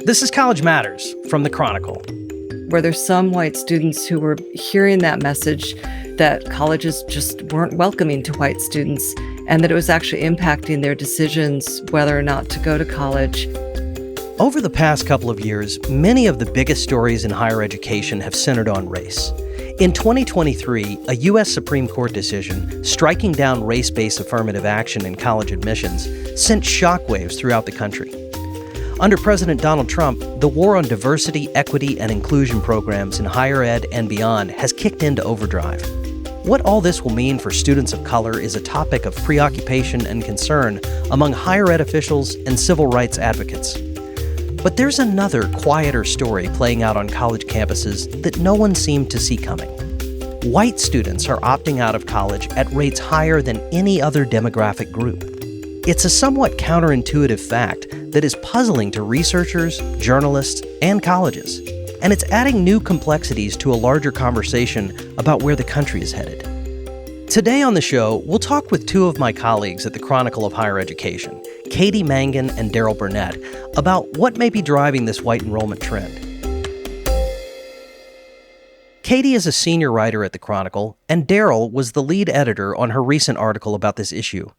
This is College Matters from the Chronicle. Where there's some white students who were hearing that message that colleges just weren't welcoming to white students and that it was actually impacting their decisions whether or not to go to college. Over the past couple of years, many of the biggest stories in higher education have centered on race. In 2023, a U.S. Supreme Court decision striking down race-based affirmative action in college admissions sent shockwaves throughout the country. Under President Donald Trump, the war on diversity, equity, and inclusion programs in higher ed and beyond has kicked into overdrive. What all this will mean for students of color is a topic of preoccupation and concern among higher ed officials and civil rights advocates. But there's another, quieter story playing out on college campuses that no one seemed to see coming. White students are opting out of college at rates higher than any other demographic group. It's a somewhat counterintuitive fact that is puzzling to researchers, journalists, and colleges. And it's adding new complexities to a larger conversation about where the country is headed. Today on the show, we'll talk with two of my colleagues at the Chronicle of Higher Education, Katie Mangan and Daryl Burnett, about what may be driving this white enrollment trend. Katie is a senior writer at the Chronicle, and Daryl was the lead editor on her recent article about this issue.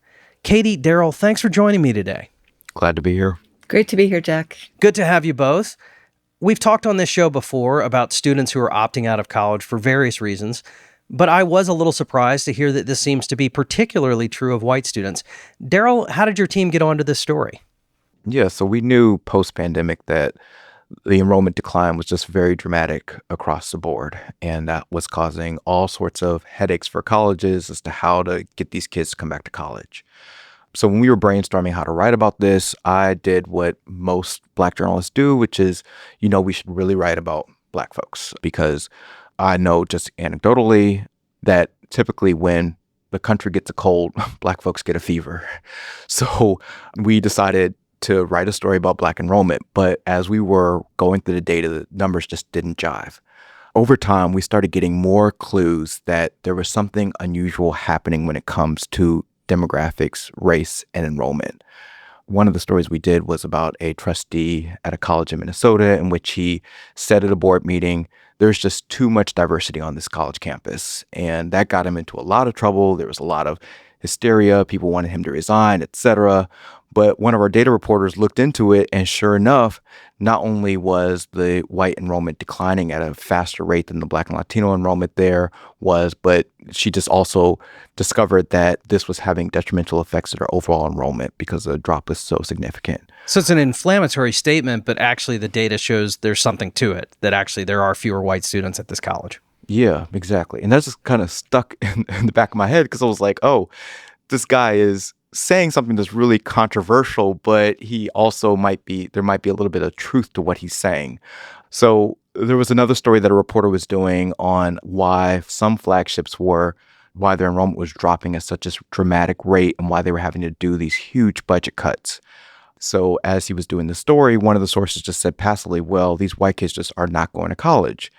Katie, Daryl, thanks for joining me today. Glad to be here. Great to be here, Jack. Good to have you both. We've talked on this show before about students who are opting out of college for various reasons, but I was a little surprised to hear that this seems to be particularly true of white students. Daryl, how did your team get onto this story? Yeah, so we knew post-pandemic that the enrollment decline was just very dramatic across the board, and that was causing all sorts of headaches for colleges as to how to get these kids to come back to college. So when we were brainstorming how to write about this, I did what most Black journalists do, which is, we should really write about Black folks, because I know just anecdotally that typically when the country gets a cold, Black folks get a fever. So we decided to write a story about Black enrollment. But as we were going through the data, the numbers just didn't jive. Over time, we started getting more clues that there was something unusual happening when it comes to demographics, race, and enrollment. One of the stories we did was about a trustee at a college in Minnesota in which he said at a board meeting, there's just too much diversity on this college campus. And that got him into a lot of trouble. There was a lot of hysteria. People wanted him to resign, etc. But one of our data reporters looked into it, and sure enough, not only was the white enrollment declining at a faster rate than the Black and Latino enrollment but she just also discovered that this was having detrimental effects at her overall enrollment because the drop was so significant. So it's an inflammatory statement, but actually the data shows there's something to it, that actually there are fewer white students at this college. Yeah, exactly. And that's just kind of stuck in the back of my head because I was like, oh, this guy is saying something that's really controversial, but he also there might be a little bit of truth to what he's saying. So there was another story that a reporter was doing on why some flagships why their enrollment was dropping at such a dramatic rate and why they were having to do these huge budget cuts. So as he was doing the story, one of the sources just said passively, well, these white kids just are not going to college.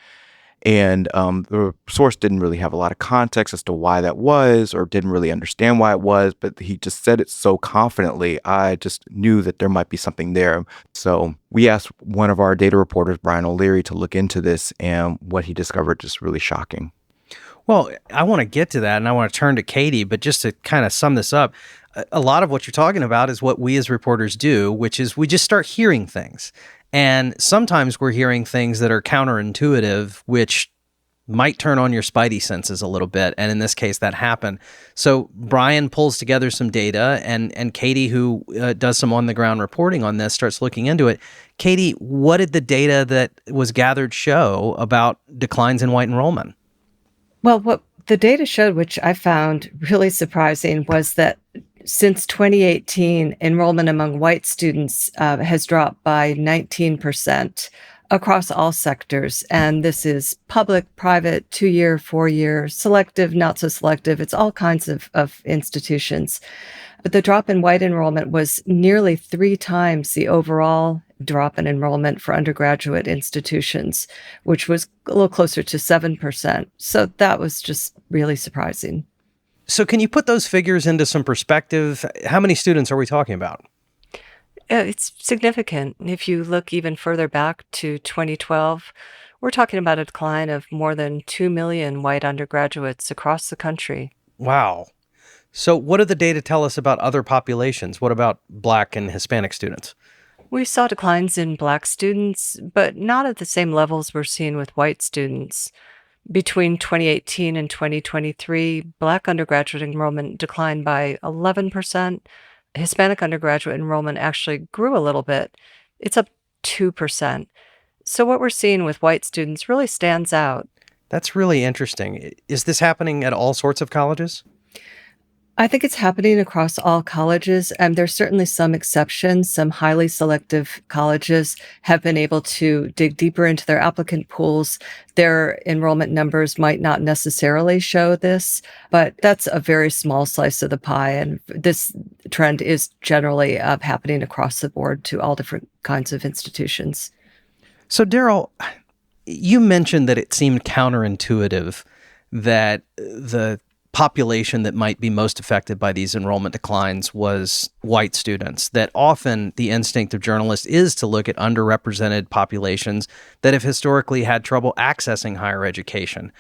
And the source didn't really have a lot of context as to why that was, or didn't really understand why it was, but he just said it so confidently. I just knew that there might be something there. So we asked one of our data reporters, Brian O'Leary, to look into this, and what he discovered just really shocking. Well, I want to get to that, and I want to turn to Katie, but just to kind of sum this up, a lot of what you're talking about is what we as reporters do, which is we just start hearing things. And sometimes we're hearing things that are counterintuitive, which might turn on your spidey senses a little bit. And in this case, that happened. So Brian pulls together some data, and Katie, who does some on-the-ground reporting on this, starts looking into it. Katie, what did the data that was gathered show about declines in white enrollment? Well, what the data showed, which I found really surprising, was that since 2018, enrollment among white students has dropped by 19% across all sectors. And this is public, private, 2-year, 4-year, selective, not so selective. It's all kinds of institutions. But the drop in white enrollment was nearly 3 times the overall drop in enrollment for undergraduate institutions, which was a little closer to 7%. So that was just really surprising. So can you put those figures into some perspective? How many students are we talking about? It's significant. If you look even further back to 2012, we're talking about a decline of more than 2 million white undergraduates across the country. Wow. So, what do the data tell us about other populations? What about Black and Hispanic students? We saw declines in Black students, but not at the same levels we're seeing with white students. Between 2018 and 2023, Black undergraduate enrollment declined by 11%. Hispanic undergraduate enrollment actually grew a little bit. It's up 2%. So, what we're seeing with white students really stands out. That's really interesting. Is this happening at all sorts of colleges? I think it's happening across all colleges. There's certainly some exceptions. Some highly selective colleges have been able to dig deeper into their applicant pools. Their enrollment numbers might not necessarily show this, but that's a very small slice of the pie. And this trend is generally happening across the board to all different kinds of institutions. So, Daryl, you mentioned that it seemed counterintuitive that the population that might be most affected by these enrollment declines was white students, that often the instinct of journalists is to look at underrepresented populations that have historically had trouble accessing higher education.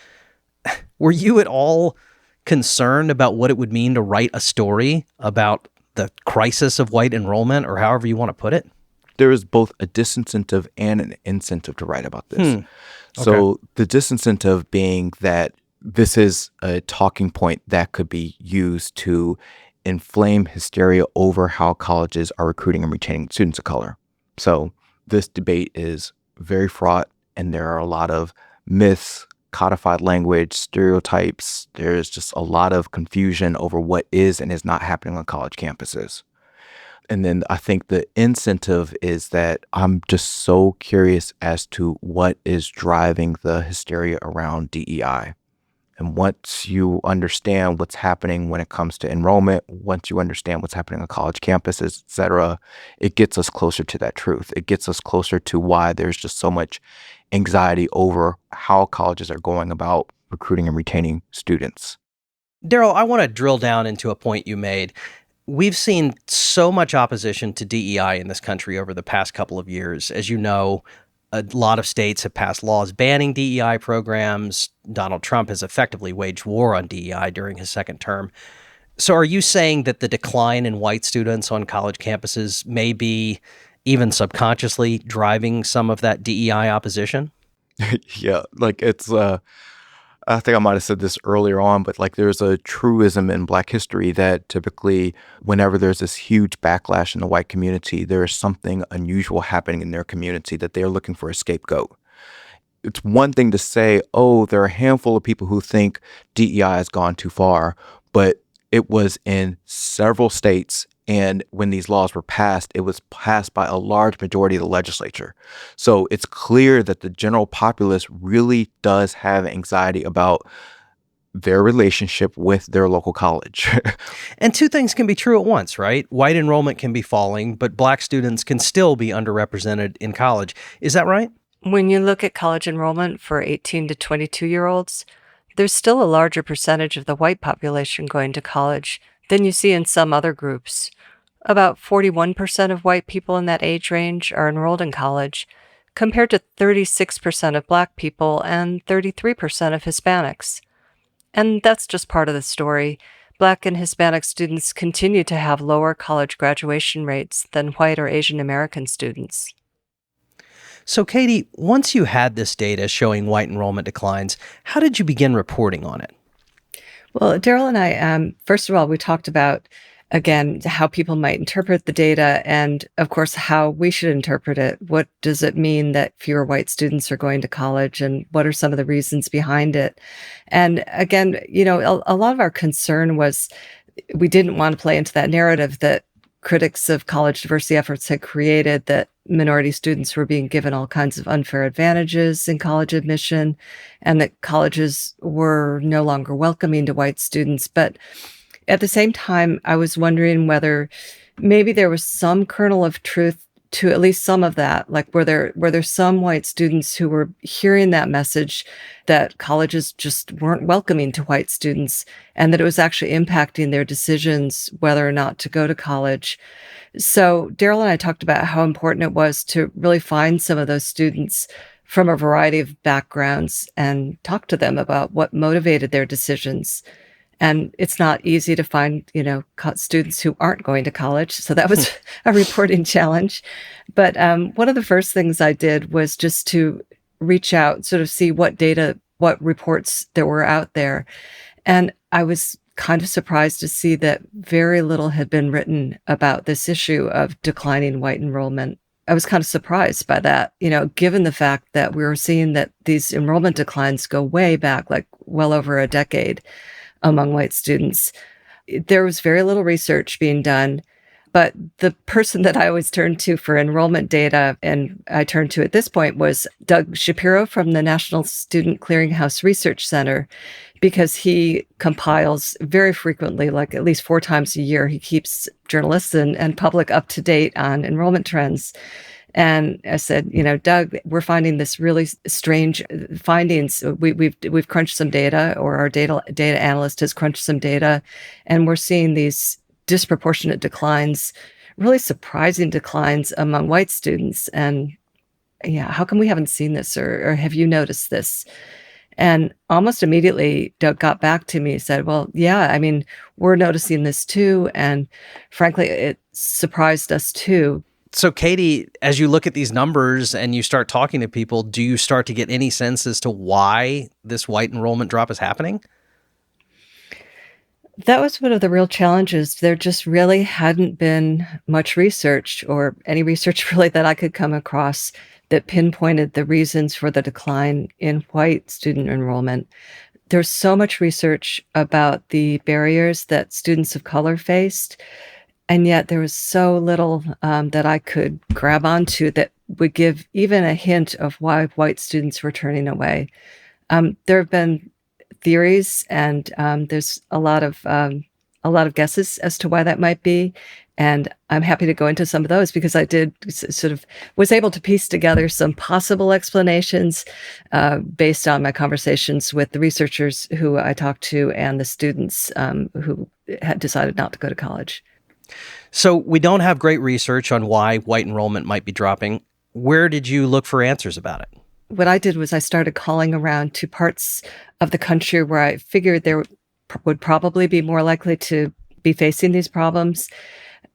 Were you at all concerned about what it would mean to write a story about the crisis of white enrollment, or however you want to put it? There is both a disincentive and an incentive to write about this. Okay. So the disincentive being that this is a talking point that could be used to inflame hysteria over how colleges are recruiting and retaining students of color. So this debate is very fraught, and there are a lot of myths, codified language, stereotypes. There's just a lot of confusion over what is and is not happening on college campuses. And then I think the incentive is that I'm just so curious as to what is driving the hysteria around DEI. And once you understand what's happening when it comes to enrollment, once you understand what's happening on college campuses, et cetera, it gets us closer to that truth. It gets us closer to why there's just so much anxiety over how colleges are going about recruiting and retaining students. Daryl, I want to drill down into a point you made. We've seen so much opposition to DEI in this country over the past couple of years. As you know, a lot of states have passed laws banning DEI programs. Donald Trump has effectively waged war on DEI during his second term. So are you saying that the decline in white students on college campuses may be even subconsciously driving some of that DEI opposition? Yeah, like I think I might have said this earlier on, but like there's a truism in Black history that typically whenever there's this huge backlash in the white community, there is something unusual happening in their community that they're looking for a scapegoat. It's one thing to say, oh, there are a handful of people who think DEI has gone too far, but it was in several states. And when these laws were passed, it was passed by a large majority of the legislature. So it's clear that the general populace really does have anxiety about their relationship with their local college. And two things can be true at once, right? White enrollment can be falling, but Black students can still be underrepresented in college. Is that right? When you look at college enrollment for 18 to 22-year-olds, there's still a larger percentage of the white population going to college than you see in some other groups. About 41% of white people in that age range are enrolled in college, compared to 36% of Black people and 33% of Hispanics. And that's just part of the story. Black and Hispanic students continue to have lower college graduation rates than white or Asian American students. So, Katie, once you had this data showing white enrollment declines, how did you begin reporting on it? Well, Daryl and I, first of all, we talked about, again, how people might interpret the data and, of course, how we should interpret it. What does it mean that fewer white students are going to college, and what are some of the reasons behind it? And again, a lot of our concern was we didn't want to play into that narrative that critics of college diversity efforts had created, that minority students were being given all kinds of unfair advantages in college admission, and that colleges were no longer welcoming to white students. But at the same time, I was wondering whether maybe there was some kernel of truth to at least some of that? Like, were there some white students who were hearing that message that colleges just weren't welcoming to white students and that it was actually impacting their decisions whether or not to go to college? So Daryl and I talked about how important it was to really find some of those students from a variety of backgrounds and talk to them about what motivated their decisions. And it's not easy to find, students who aren't going to college. So that was a reporting challenge. But one of the first things I did was just to reach out, sort of see what data, what reports there were out there. And I was kind of surprised to see that very little had been written about this issue of declining white enrollment. I was kind of surprised by that, given the fact that we were seeing that these enrollment declines go way back, like well over a decade among white students. There was very little research being done, but the person that I always turned to for enrollment data, and I turned to at this point, was Doug Shapiro from the National Student Clearinghouse Research Center, because he compiles very frequently, like at least 4 times a year, he keeps journalists and public up to date on enrollment trends. And I said, Doug, we're finding this really strange findings. We've crunched some data, or our data analyst has crunched some data, and we're seeing these disproportionate declines, really surprising declines among white students. And yeah, how come we haven't seen this, or have you noticed this? And almost immediately, Doug got back to me and said, well, yeah, I mean, we're noticing this too. And frankly, it surprised us too. So, Katie, as you look at these numbers and you start talking to people, do you start to get any sense as to why this white enrollment drop is happening? That was one of the real challenges. There just really hadn't been much research, or any research really that I could come across, that pinpointed the reasons for the decline in white student enrollment. There's so much research about the barriers that students of color faced, and yet there was so little that I could grab onto that would give even a hint of why white students were turning away. There have been theories, and there's a lot of guesses as to why that might be. And I'm happy to go into some of those, because I did sort of was able to piece together some possible explanations based on my conversations with the researchers who I talked to and the students who had decided not to go to college. So we don't have great research on why white enrollment might be dropping. Where did you look for answers about it? What I did was I started calling around to parts of the country where I figured there would probably be more likely to be facing these problems.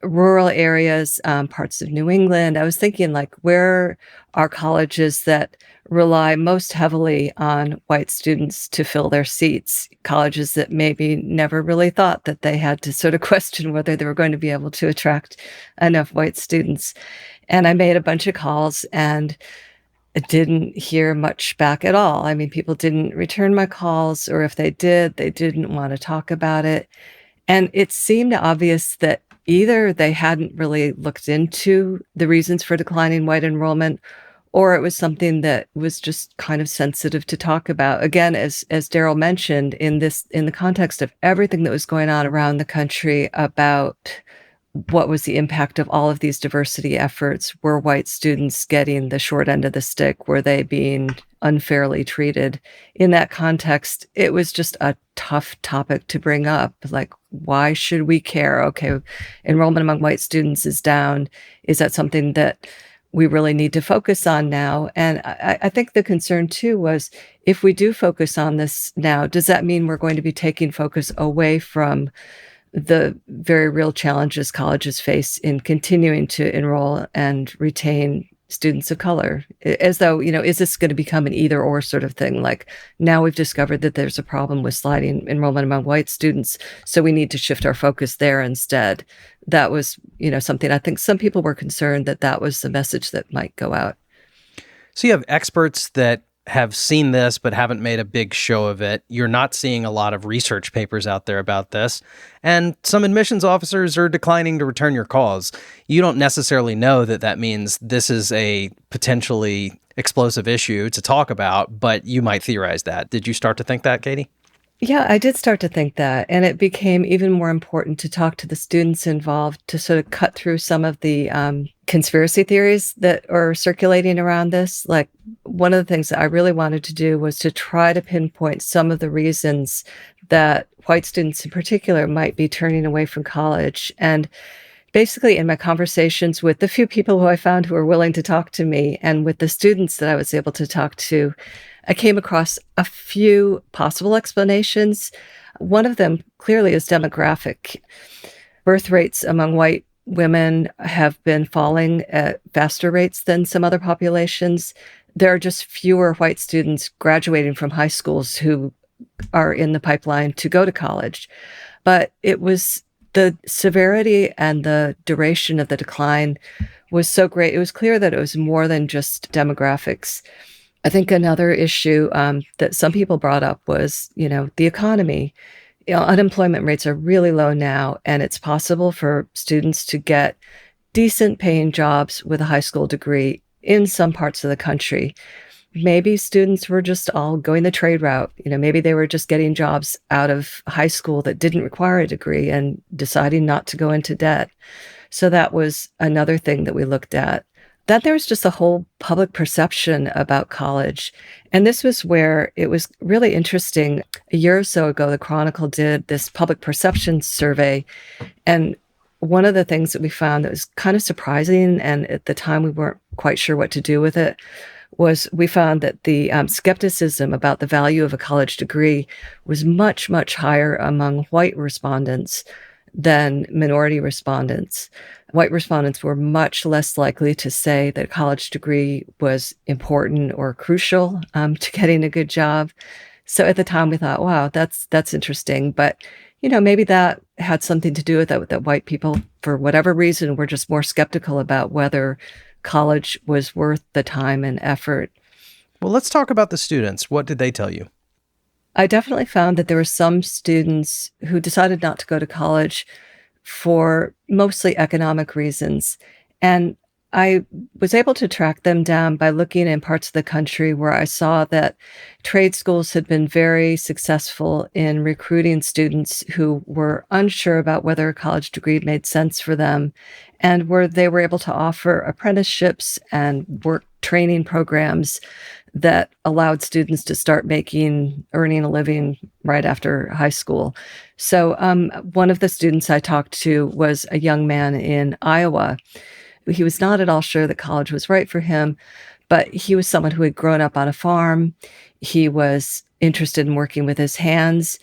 Rural areas, parts of New England. I was thinking, like, where are colleges that rely most heavily on white students to fill their seats? Colleges that maybe never really thought that they had to sort of question whether they were going to be able to attract enough white students. And I made a bunch of calls, and I didn't hear much back at all. I mean, people didn't return my calls, or if they did, they didn't want to talk about it. And it seemed obvious that either they hadn't really looked into the reasons for declining white enrollment, or it was something that was just kind of sensitive to talk about. Again, as Daryl mentioned, in the context of everything that was going on around the country about what was the impact of all of these diversity efforts? Were white students getting the short end of the stick? Were they being unfairly treated? In that context, it was just a tough topic to bring up. Like, why should we care? Okay, enrollment among white students is down. Is that something that we really need to focus on now? And I think the concern too was, if we do focus on this now, does that mean we're going to be taking focus away from the very real challenges colleges face in continuing to enroll and retain students of color? As though, is this going to become an either or sort of thing? Like, now we've discovered that there's a problem with sliding enrollment among white students, so we need to shift our focus there instead. That was, something I think some people were concerned that was the message that might go out. So you have experts that have seen this but haven't made a big show of it. You're not seeing a lot of research papers out there about this. And some admissions officers are declining to return your calls. You don't necessarily know that means this is a potentially explosive issue to talk about, but you might theorize that. Did you start to think that, Katie? Yeah, I did start to think that, and it became even more important to talk to the students involved to sort of cut through some of the conspiracy theories that are circulating around this. Like, one of the things that I really wanted to do was to try to pinpoint some of the reasons that white students in particular might be turning away from college. And basically, in my conversations with the few people who I found who were willing to talk to me and with the students that I was able to talk to, I came across a few possible explanations. One of them clearly is demographic. Birth rates among white women have been falling at faster rates than some other populations. There are just fewer white students graduating from high schools who are in the pipeline to go to college. But it was the severity and the duration of the decline was so great. It was clear that it was more than just demographics. I think another issue that some people brought up was, the economy. Unemployment rates are really low now, and it's possible for students to get decent paying jobs with a high school degree in some parts of the country. Maybe students were just all going the trade route. Maybe they were just getting jobs out of high school that didn't require a degree and deciding not to go into debt. So that was another thing that we looked at. Then there was just a whole public perception about college. And this was where it was really interesting. A year or so ago, the Chronicle did this public perception survey. And one of the things that we found that was kind of surprising, and at the time we weren't quite sure what to do with it, was we found that the skepticism about the value of a college degree was much, much higher among white respondents than minority respondents. White respondents were much less likely to say that a college degree was important or crucial to getting a good job. So at the time we thought, wow, that's interesting. But, maybe that had something to do with that white people, for whatever reason, were just more skeptical about whether college was worth the time and effort. Well, let's talk about the students. What did they tell you? I definitely found that there were some students who decided not to go to college for mostly economic reasons. And I was able to track them down by looking in parts of the country where I saw that trade schools had been very successful in recruiting students who were unsure about whether a college degree made sense for them, and where they were able to offer apprenticeships and work training programs that allowed students to start earning a living right after high school. So one of the students I talked to was a young man in Iowa. He was not at all sure that college was right for him, but he was someone who had grown up on a farm. He was interested in working with his hands.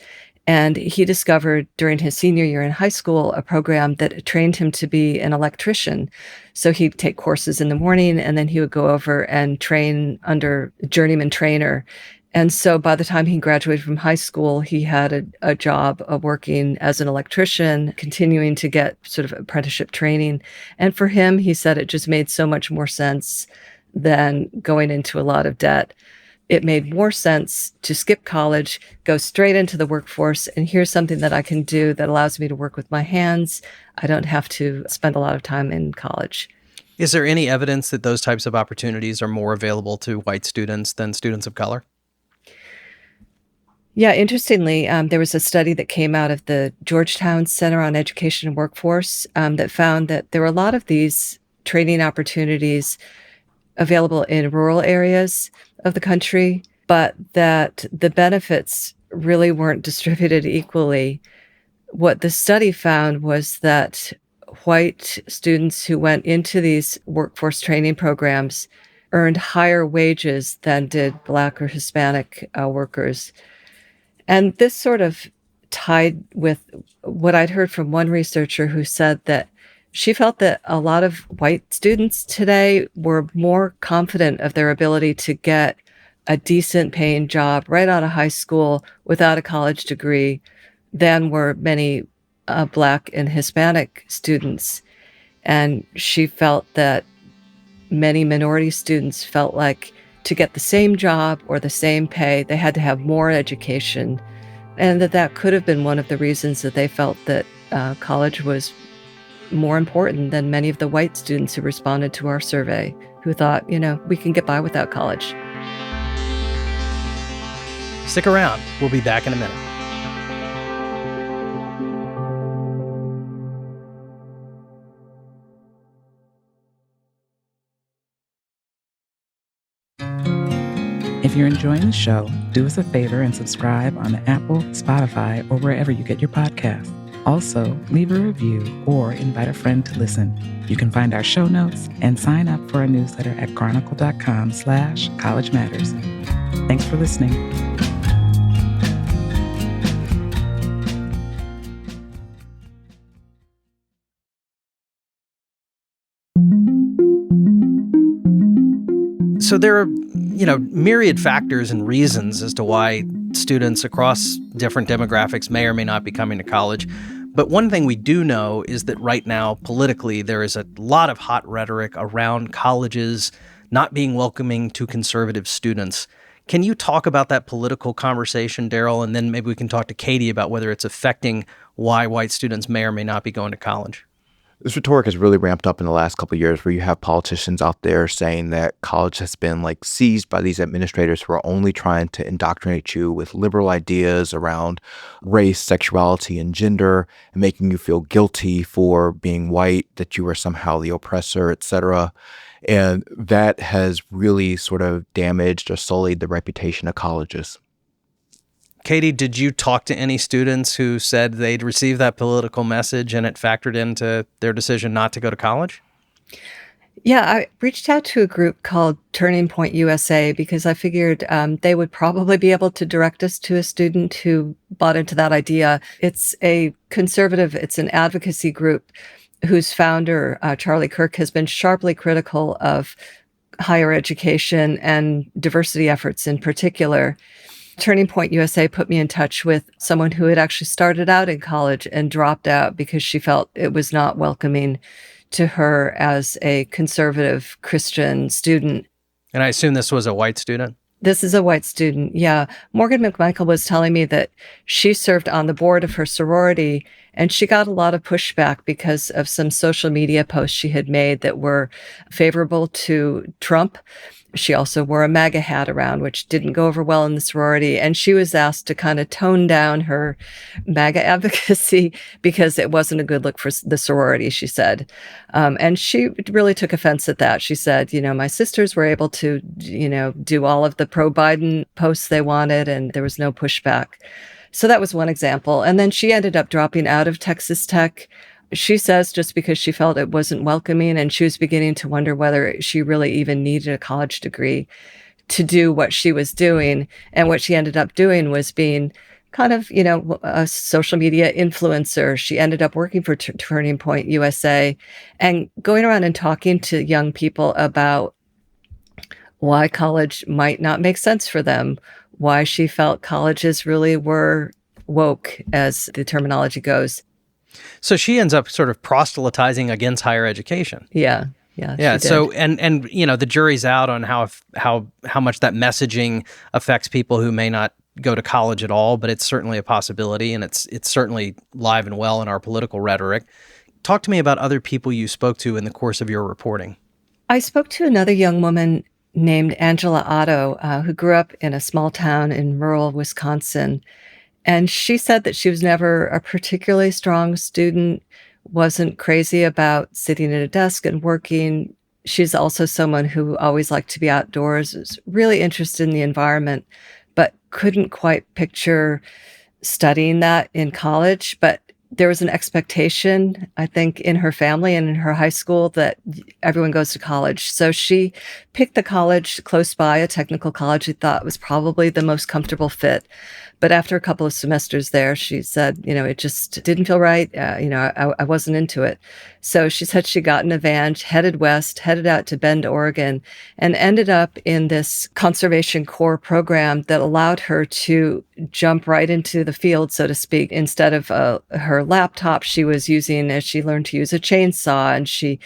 And he discovered during his senior year in high school a program that trained him to be an electrician. So he'd take courses in the morning, and then he would go over and train under a journeyman trainer. And so by the time he graduated from high school, he had a job of working as an electrician, continuing to get sort of apprenticeship training. And for him, he said it just made so much more sense than going into a lot of debt. It made more sense to skip college, go straight into the workforce, and here's something that I can do that allows me to work with my hands. I don't have to spend a lot of time in college. Is there any evidence that those types of opportunities are more available to white students than students of color? Yeah, interestingly, there was a study that came out of the Georgetown Center on Education and Workforce that found that there were a lot of these training opportunities available in rural areas of the country, but that the benefits really weren't distributed equally. What the study found was that white students who went into these workforce training programs earned higher wages than did Black or Hispanic workers. And this sort of tied with what I'd heard from one researcher who said that she felt that a lot of white students today were more confident of their ability to get a decent paying job right out of high school without a college degree than were many Black and Hispanic students. And she felt that many minority students felt like to get the same job or the same pay, they had to have more education, and that could have been one of the reasons that they felt that college was more important than many of the white students who responded to our survey, who thought, we can get by without college. Stick around. We'll be back in a minute. If you're enjoying the show, do us a favor and subscribe on Apple, Spotify, or wherever you get your podcasts. Also, leave a review or invite a friend to listen. You can find our show notes and sign up for our newsletter at chronicle.com/College Matters. Thanks for listening. So there are, myriad factors and reasons as to why students across different demographics may or may not be coming to college. But one thing we do know is that right now, politically, there is a lot of hot rhetoric around colleges not being welcoming to conservative students. Can you talk about that political conversation, Daryl? And then maybe we can talk to Katie about whether it's affecting why white students may or may not be going to college. This rhetoric has really ramped up in the last couple of years, where you have politicians out there saying that college has been seized by these administrators who are only trying to indoctrinate you with liberal ideas around race, sexuality, and gender, and making you feel guilty for being white, that you are somehow the oppressor, etc. And that has really sort of damaged or sullied the reputation of colleges. Katie, did you talk to any students who said they'd received that political message and it factored into their decision not to go to college? Yeah, I reached out to a group called Turning Point USA because I figured they would probably be able to direct us to a student who bought into that idea. It's a conservative, it's an advocacy group whose founder, Charlie Kirk, has been sharply critical of higher education and diversity efforts in particular. Turning Point USA put me in touch with someone who had actually started out in college and dropped out because she felt it was not welcoming to her as a conservative Christian student. And I assume this was a white student? This is a white student, yeah. Morgan McMichael was telling me that she served on the board of her sorority, and she got a lot of pushback because of some social media posts she had made that were favorable to Trump. She also wore a MAGA hat around, which didn't go over well in the sorority. And she was asked to kind of tone down her MAGA advocacy because it wasn't a good look for the sorority, she said. And she really took offense at that. She said, my sisters were able to, do all of the pro-Biden posts they wanted, and there was no pushback. So that was one example. And then she ended up dropping out of Texas Tech. She says just because she felt it wasn't welcoming, and she was beginning to wonder whether she really even needed a college degree to do what she was doing. And what she ended up doing was being kind of, a social media influencer. She ended up working for Turning Point USA and going around and talking to young people about why college might not make sense for them, why she felt colleges really were woke, as the terminology goes. So she ends up sort of proselytizing against higher education. Yeah. So and the jury's out on how much that messaging affects people who may not go to college at all, but it's certainly a possibility, and it's certainly live and well in our political rhetoric. Talk to me about other people you spoke to in the course of your reporting. I spoke to another young woman named Angela Otto, who grew up in a small town in rural Wisconsin. And she said that she was never a particularly strong student, wasn't crazy about sitting at a desk and working. She's also someone who always liked to be outdoors, was really interested in the environment, but couldn't quite picture studying that in college. But there was an expectation, I think, in her family and in her high school that everyone goes to college. So she picked the college close by, a technical college she thought was probably the most comfortable fit. But after a couple of semesters there, she said, it just didn't feel right. I wasn't into it. So she said she got in a van, headed west, headed out to Bend, Oregon, and ended up in this Conservation Corps program that allowed her to jump right into the field, so to speak. Instead of her laptop, she was using, as she learned to use a chainsaw, and she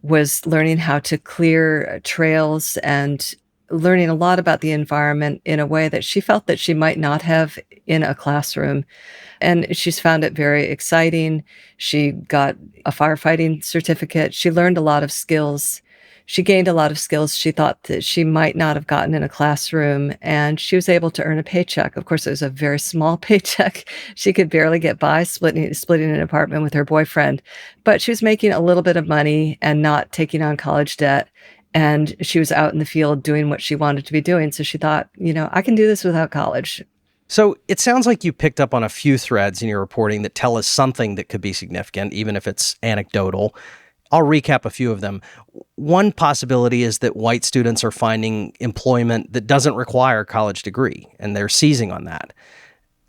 was learning how to clear trails and learning a lot about the environment in a way that she felt that she might not have in a classroom. And she's found it very exciting. She got a firefighting certificate. She learned a lot of skills. She gained a lot of skills she thought that she might not have gotten in a classroom. And she was able to earn a paycheck. Of course, it was a very small paycheck. She could barely get by splitting an apartment with her boyfriend. But she was making a little bit of money and not taking on college debt. And she was out in the field doing what she wanted to be doing. So she thought, I can do this without college. So it sounds like you picked up on a few threads in your reporting that tell us something that could be significant, even if it's anecdotal. I'll recap a few of them. One possibility is that white students are finding employment that doesn't require a college degree, and they're seizing on that.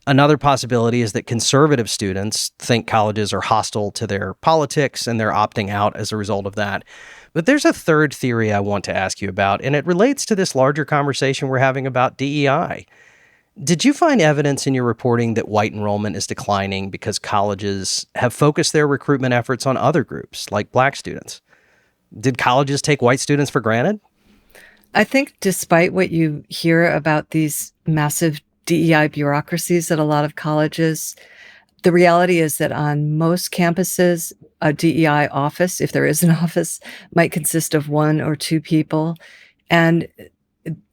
Another possibility is that conservative students think colleges are hostile to their politics, and they're opting out as a result of that. But there's a third theory I want to ask you about, and it relates to this larger conversation we're having about DEI. Did you find evidence in your reporting that white enrollment is declining because colleges have focused their recruitment efforts on other groups, like Black students? Did colleges take white students for granted? I think despite what you hear about these massive DEI bureaucracies at a lot of colleges, the reality is that on most campuses, a DEI office, if there is an office, might consist of one or two people. And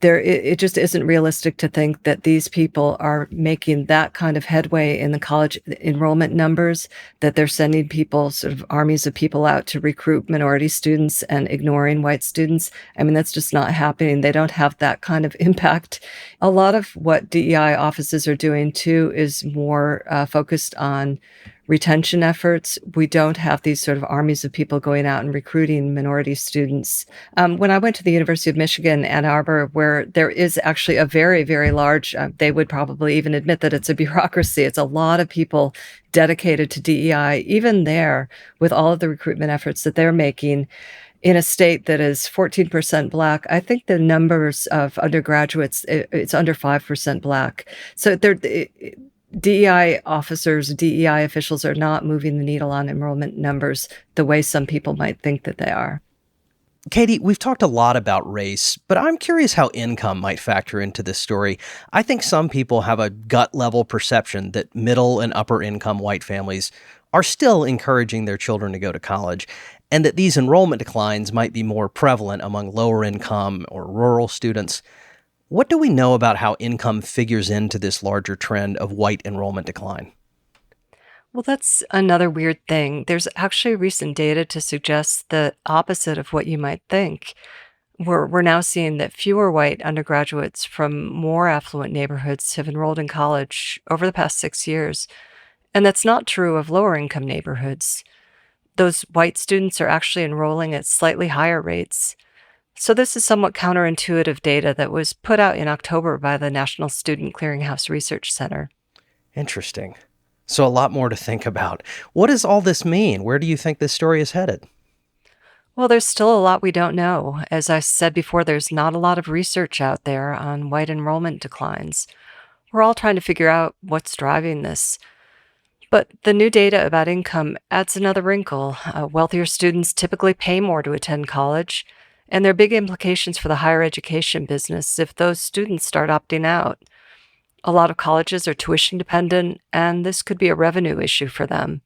it just isn't realistic to think that these people are making that kind of headway in the college enrollment numbers, that they're sending people, sort of armies of people out to recruit minority students and ignoring white students. I mean, that's just not happening. They don't have that kind of impact. A lot of what DEI offices are doing, too, is more focused on retention efforts. We don't have these sort of armies of people going out and recruiting minority students. When I went to the University of Michigan, Ann Arbor, where there is actually a very, very large, they would probably even admit that it's a bureaucracy. It's a lot of people dedicated to DEI, even there, with all of the recruitment efforts that they're making. In a state that is 14% Black, I think the numbers of undergraduates, it's under 5% Black. So DEI officers, DEI officials are not moving the needle on enrollment numbers the way some people might think that they are. Katie, we've talked a lot about race, but I'm curious how income might factor into this story. I think some people have a gut-level perception that middle and upper-income white families are still encouraging their children to go to college, and that these enrollment declines might be more prevalent among lower-income or rural students. What do we know about how income figures into this larger trend of white enrollment decline? Well, that's another weird thing. There's actually recent data to suggest the opposite of what you might think. We're now seeing that fewer white undergraduates from more affluent neighborhoods have enrolled in college over the past 6 years. And that's not true of lower income neighborhoods. Those white students are actually enrolling at slightly higher rates. So this is somewhat counterintuitive data that was put out in October by the National Student Clearinghouse Research Center. Interesting. So a lot more to think about. What does all this mean? Where do you think this story is headed? Well, there's still a lot we don't know. As I said before, there's not a lot of research out there on white enrollment declines. We're all trying to figure out what's driving this. But the new data about income adds another wrinkle. Wealthier students typically pay more to attend college, and there are big implications for the higher education business if those students start opting out. A lot of colleges are tuition dependent, and this could be a revenue issue for them.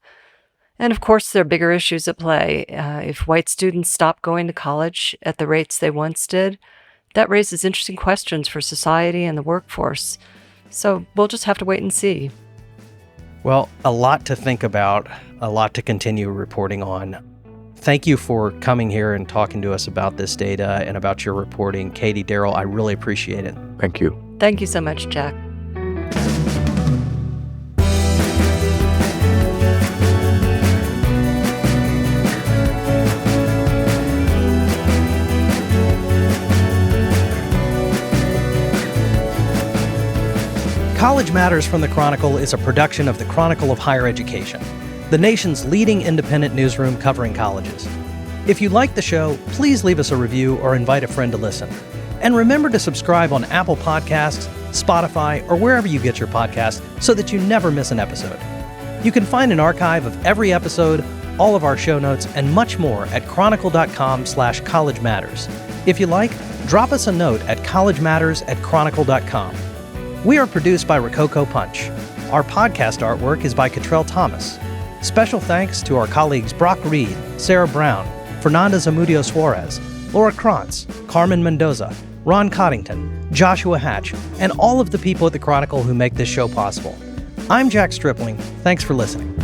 And of course, there are bigger issues at play. If white students stop going to college at the rates they once did, that raises interesting questions for society and the workforce. So we'll just have to wait and see. Well, a lot to think about, a lot to continue reporting on. Thank you for coming here and talking to us about this data and about your reporting. Katie, Daryl, I really appreciate it. Thank you. Thank you so much, Jack. College Matters from the Chronicle is a production of the Chronicle of Higher Education, the nation's leading independent newsroom covering colleges. If you like the show, please leave us a review or invite a friend to listen. And remember to subscribe on Apple Podcasts, Spotify, or wherever you get your podcasts so that you never miss an episode. You can find an archive of every episode, all of our show notes, and much more at chronicle.com/College Matters. If you like, drop us a note at collegematters@chronicle.com. We are produced by Rococo Punch. Our podcast artwork is by Cottrell Thomas. Special thanks to our colleagues Brock Reed, Sarah Brown, Fernanda Zamudio Suarez, Laura Krantz, Carmen Mendoza, Ron Coddington, Joshua Hatch, and all of the people at the Chronicle who make this show possible. I'm Jack Stripling. Thanks for listening.